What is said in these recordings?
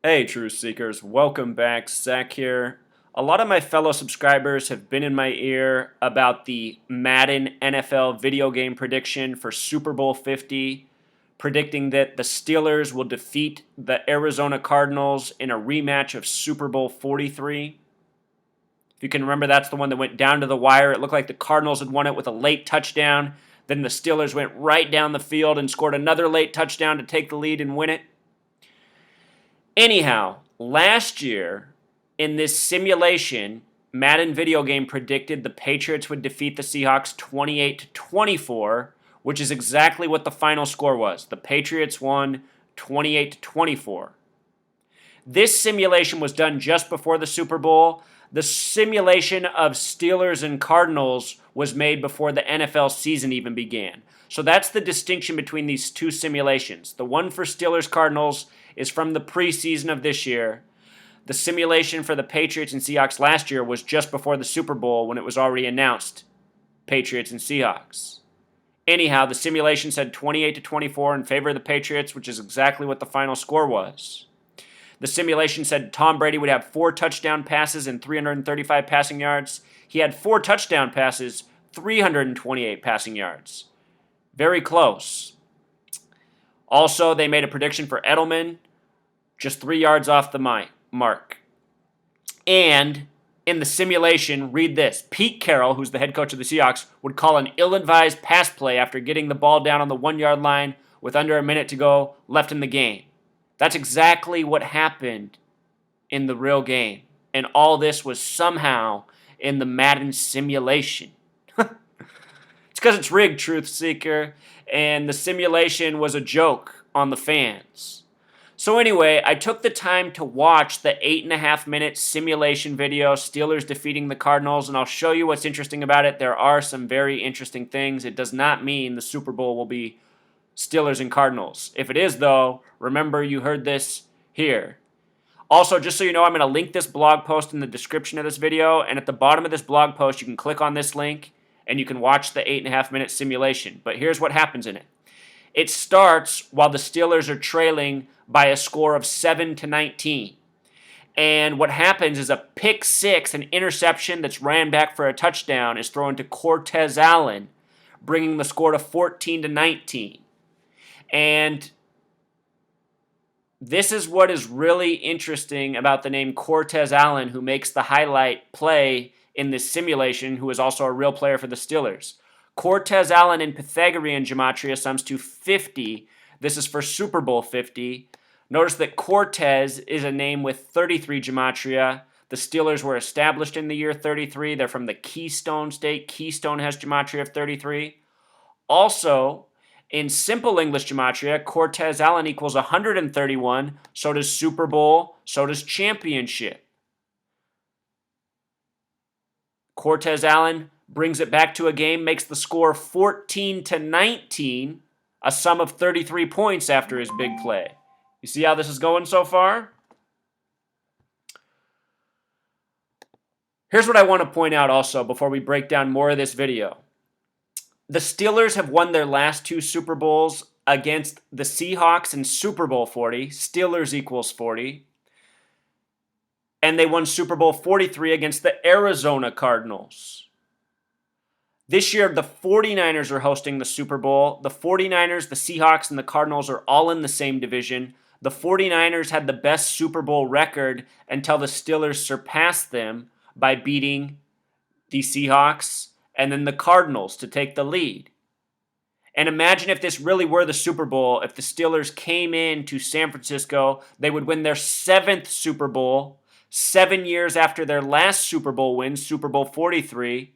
Hey, Truth Seekers, welcome back. Zach here. A lot of my fellow subscribers have been in my ear about the Madden NFL video game prediction for Super Bowl 50, predicting that the Steelers will defeat the Arizona Cardinals in a rematch of Super Bowl 43. If you can remember, that's the one that went down to the wire. It looked like the Cardinals had won it with a late touchdown. Then the Steelers went right down the field and scored another late touchdown to take the lead and win it. Anyhow, last year in this simulation, Madden video game predicted the Patriots would defeat the Seahawks 28-24, which is exactly what the final score was. The Patriots won 28-24. This simulation was done just before the Super Bowl. The simulation of Steelers and Cardinals was made before the NFL season even began. So that's the distinction between these two simulations. The one for Steelers Cardinals is from the preseason of this year. The simulation for the Patriots and Seahawks last year was just before the Super Bowl when it was already announced Patriots and Seahawks. Anyhow, the simulation said 28-24 in favor of the Patriots, which is exactly what the final score was. The simulation said Tom Brady would have 4 touchdown passes and 335 passing yards. He had 4 touchdown passes, 328 passing yards. Very close. Also, they made a prediction for Edelman, just 3 yards off the mark. And in the simulation, read this. Pete Carroll, who's the head coach of the Seahawks, would call an ill-advised pass play after getting the ball down on the 1-yard line with under a minute to go left in the game. That's exactly what happened in the real game. And all this was somehow in the Madden simulation. It's because it's rigged, Truth Seeker, and the simulation was a joke on the fans. So anyway, I took the time to watch the 8.5-minute simulation video, Steelers defeating the Cardinals, and I'll show you what's interesting about it. There are some very interesting things. It does not mean the Super Bowl will be Steelers and Cardinals. If it is, though, remember you heard this here. Also, just so you know, I'm going to link this blog post in the description of this video, and at the bottom of this blog post, you can click on this link, and you can watch the 8.5-minute simulation. But here's what happens in it. It starts while the Steelers are trailing by a score of 7-19. And what happens is a pick six, an interception that's ran back for a touchdown, is thrown to Cortez Allen, bringing the score to 14-19. And this is what is really interesting about the name Cortez Allen, who makes the highlight play in this simulation, who is also a real player for the Steelers. Cortez Allen in Pythagorean gematria sums to 50. This is for Super Bowl 50. Notice that Cortez is a name with 33 gematria. The Steelers were established in the year 33. They're from the Keystone State. Keystone has gematria of 33. Also, in simple English gematria, Cortez Allen equals 131. So does Super Bowl. So does championship. Cortez Allen brings it back to a game, makes the score 14-19, a sum of 33 points after his big play. You see how this is going so far? Here's what I want to point out also before we break down more of this video. The Steelers have won their last 2 Super Bowls against the Seahawks in Super Bowl 40. Steelers equals 40. And they won Super Bowl 43 against the Arizona Cardinals. This year, the 49ers are hosting the Super Bowl. The 49ers, the Seahawks, and the Cardinals are all in the same division. The 49ers had the best Super Bowl record until the Steelers surpassed them by beating the Seahawks and then the Cardinals to take the lead. And imagine if this really were the Super Bowl, if the Steelers came into San Francisco, they would win their 7th Super Bowl, 7 years after their last Super Bowl win, Super Bowl 43,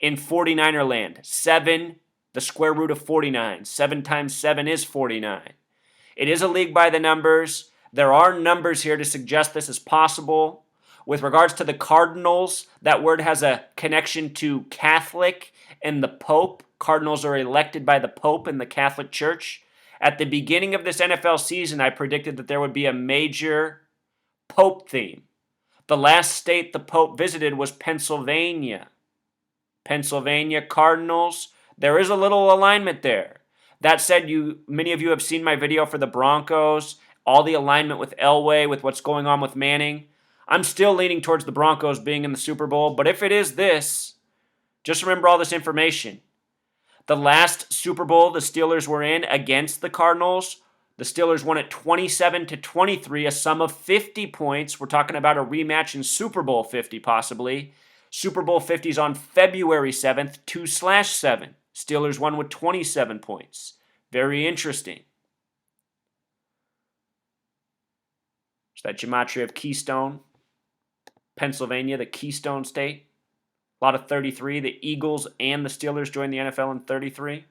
in 49er land. 7, the square root of 49. 7 times 7 is 49. It is a league by the numbers. There are numbers here to suggest this is possible. With regards to the Cardinals, that word has a connection to Catholic and the Pope. Cardinals are elected by the Pope in the Catholic Church. At the beginning of this NFL season, I predicted that there would be a major Pope theme. The last state the Pope visited was Pennsylvania. Pennsylvania Cardinals. There is a little alignment there. That said, many of you have seen my video for the Broncos. all the alignment with Elway, with what's going on with Manning. I'm still leaning towards the Broncos being in the Super Bowl, but if it is this, just remember all this information. The last Super Bowl the Steelers were in against the Cardinals, the Steelers won it 27-23, a sum of 50 points. We're talking about a rematch in Super Bowl 50 possibly. Super Bowl 50 is on February 7th, 2/7. Steelers won with 27 points. Very interesting. It's that gematria of Keystone, Pennsylvania, the Keystone State. A lot of 33. The Eagles and the Steelers joined the NFL in 33.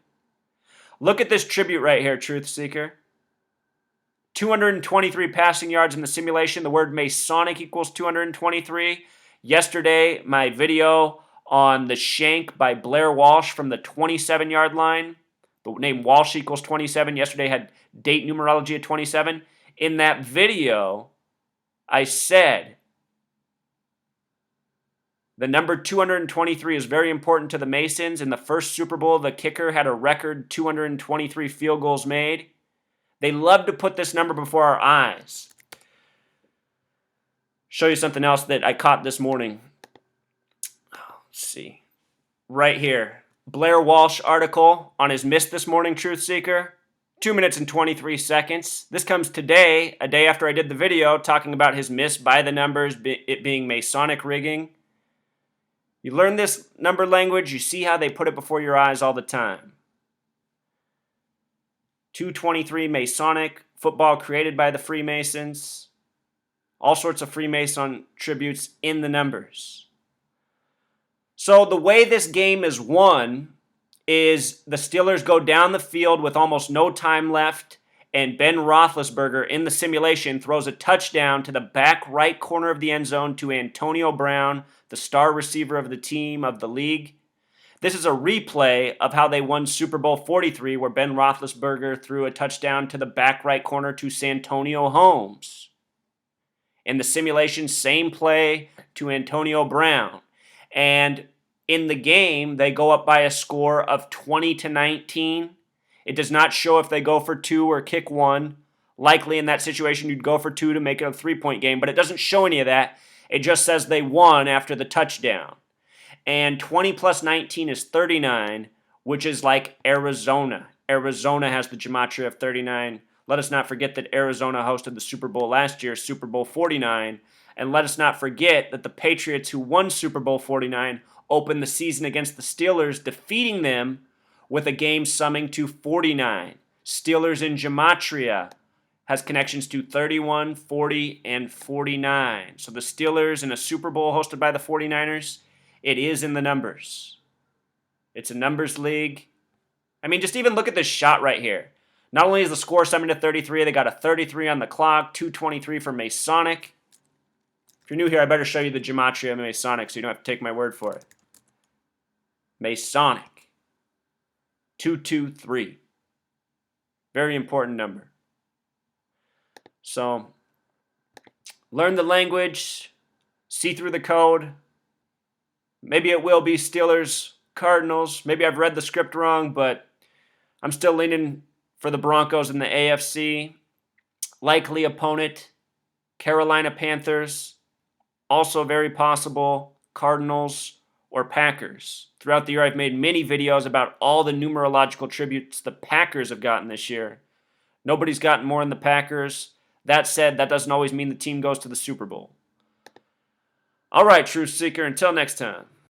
Look at this tribute right here, Truth Seeker. 223 passing yards in the simulation. The word Masonic equals 223. Yesterday, my video on the shank by Blair Walsh from the 27-yard line. The name Walsh equals 27. Yesterday had date numerology at 27. In that video, I said the number 223 is very important to the Masons. In the first Super Bowl, the kicker had a record 223 field goals made. They love to put this number before our eyes. Show you something else that I caught this morning. Let's see. Right here. Blair Walsh article on his miss this morning, Truth Seeker. 2 minutes and 23 seconds. This comes today, a day after I did the video, talking about his miss by the numbers, it being Masonic rigging. You learn this number language, you see how they put it before your eyes all the time. 223 Masonic, football created by the Freemasons. All sorts of Freemason tributes in the numbers. So the way this game is won is the Steelers go down the field with almost no time left, and Ben Roethlisberger in the simulation throws a touchdown to the back right corner of the end zone to Antonio Brown, the star receiver of the team, of the league. This is a replay of how they won Super Bowl 43, where Ben Roethlisberger threw a touchdown to the back right corner to Santonio Holmes. In the simulation, same play to Antonio Brown. And in the game, they go up by a score of 20-19. It does not show if they go for 2 or kick 1. Likely in that situation, you'd go for 2 to make it a 3-point game, but it doesn't show any of that. It just says they won after the touchdown. And 20 plus 19 is 39, which is like Arizona. Arizona has the gematria of 39. Let us not forget that Arizona hosted the Super Bowl last year, Super Bowl 49. And let us not forget that the Patriots, who won Super Bowl 49, opened the season against the Steelers, defeating them with a game summing to 49. Steelers in gematria has connections to 31, 40, and 49. So the Steelers in a Super Bowl hosted by the 49ers, it is in the numbers. It's a numbers league. I mean, just even look at this shot right here. Not only is the score summoned to 33, they got a 33 on the clock, 223 for Masonic. If you're new here, I better show you the gematria of Masonic so you don't have to take my word for it. Masonic. 223. Very important number. So, learn the language, see through the code. Maybe it will be Steelers, Cardinals. Maybe I've read the script wrong, but I'm still leaning for the Broncos in the AFC. Likely opponent, Carolina Panthers. Also very possible, Cardinals or Packers. Throughout the year, I've made many videos about all the numerological tributes the Packers have gotten this year. Nobody's gotten more than the Packers. That said, that doesn't always mean the team goes to the Super Bowl. All right, Truth Seeker, until next time.